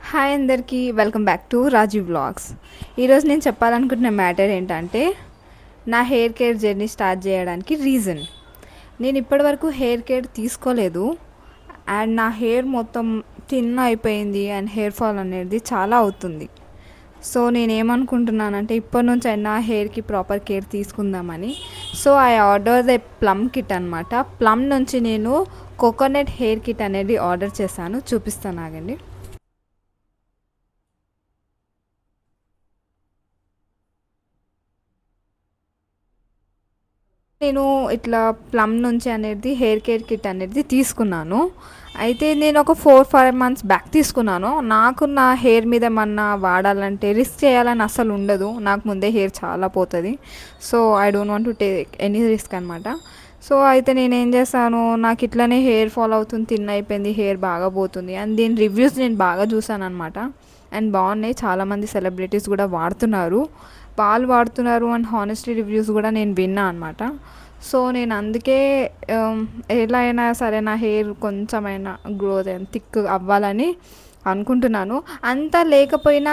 Hi అందరికీ welcome back to Rajeev vlogs. ఈరోజు నేను చెప్పాలనుకుంటున్న మ్యాటర్ ఏంటంటే నా హెయిర్ కేర్ జర్నీ స్టార్ట్ చేయడానికి రీజన్. నేను ఇప్పటివరకు హెయిర్ కేర్ తీసుకోలేదు అండ్ నా హెయిర్ మొత్తం థిన్ అయిపోయింది అండ్ హెయిర్ ఫాల్ అనేది చాలా అవుతుంది. సో నేనేమనుకుంటున్నానంటే ఇప్పటి నుంచి అయినా హెయిర్కి ప్రాపర్ కేర్ తీసుకుందామని. So I order the Plum kit అనమాట. ప్లమ్ నుంచి నేను కోకోనట్ హెయిర్ కిట్ అనేది ఆర్డర్ చేశాను, చూపిస్తాను ఆగండి. నేను ఇట్లా ప్లమ్ నుంచి అనేది హెయిర్ కేర్ కిట్ అనేది తీసుకున్నాను. అయితే నేను ఒక 4-5 మంత్స్ బ్యాక్ తీసుకున్నాను. నాకు నా హెయిర్ మీద ఏమన్నా వాడాలంటే రిస్క్ చేయాలని అస్సలు ఉండదు. నాకు ముందే హెయిర్ చాలా పోతుంది. So I don't want to take any risk అనమాట. సో అయితే నేనేం చేశాను, నాకు ఇట్లనే హెయిర్ ఫాల్ అవుతుంది, థిన్ అయిపోయింది, హెయిర్ బాగా పోతుంది అండ్ దీని రివ్యూస్ నేను బాగా చూసాను అనమాట. అండ్ బాగున్నాయి, చాలామంది సెలబ్రిటీస్ కూడా వాడుతున్నారు, వాళ్ళు వాడుతున్నారు అండ్ హానెస్ట్లీ రివ్యూస్ కూడా నేను విన్నా అనమాట. సో నేను అందుకే ఎలా అయినా సరే నా హెయిర్ కొంచెమైనా గ్రోత్ థిక్ అవ్వాలని అనుకుంటున్నాను. అంతా లేకపోయినా,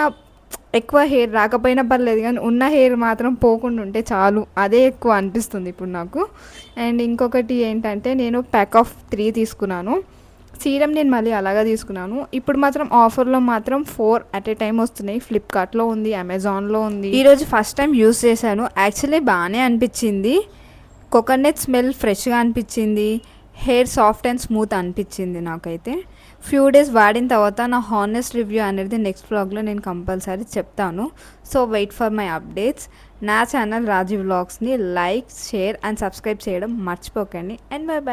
ఎక్కువ హెయిర్ రాకపోయినా పర్లేదు కానీ ఉన్న హెయిర్ మాత్రం పోకుండా ఉంటే చాలు, అదే ఎక్కువ అనిపిస్తుంది ఇప్పుడు నాకు. అండ్ ఇంకొకటి ఏంటంటే నేను ప్యాక్ ఆఫ్ 3 తీసుకున్నాను. సీరం నేను మళ్ళీ అలాగా తీసుకున్నాను. ఇప్పుడు మాత్రం ఆఫర్లో మాత్రం 4 అట్ ఏ టైం వస్తున్నాయి. ఫ్లిప్కార్ట్లో ఉంది, అమెజాన్లో ఉంది. ఈరోజు ఫస్ట్ టైం యూస్ చేశాను. యాక్చువల్లీ బాగానే అనిపించింది. కోకోనట్ స్మెల్ ఫ్రెష్గా అనిపించింది, హెయిర్ సాఫ్ట్ అండ్ స్మూత్ అనిపించింది నాకైతే. ఫ్యూ డేస్ వాడిన తర్వాత నా హానెస్ట్ రివ్యూ అనేది నెక్స్ట్ వ్లాగ్లో నేను కంపల్సరీ చెప్తాను. So wait for my updates. నా ఛానల్ రాజీవ్ వ్లాగ్స్ని లైక్, షేర్ అండ్ సబ్స్క్రైబ్ చేయడం మర్చిపోకండి. And bye by.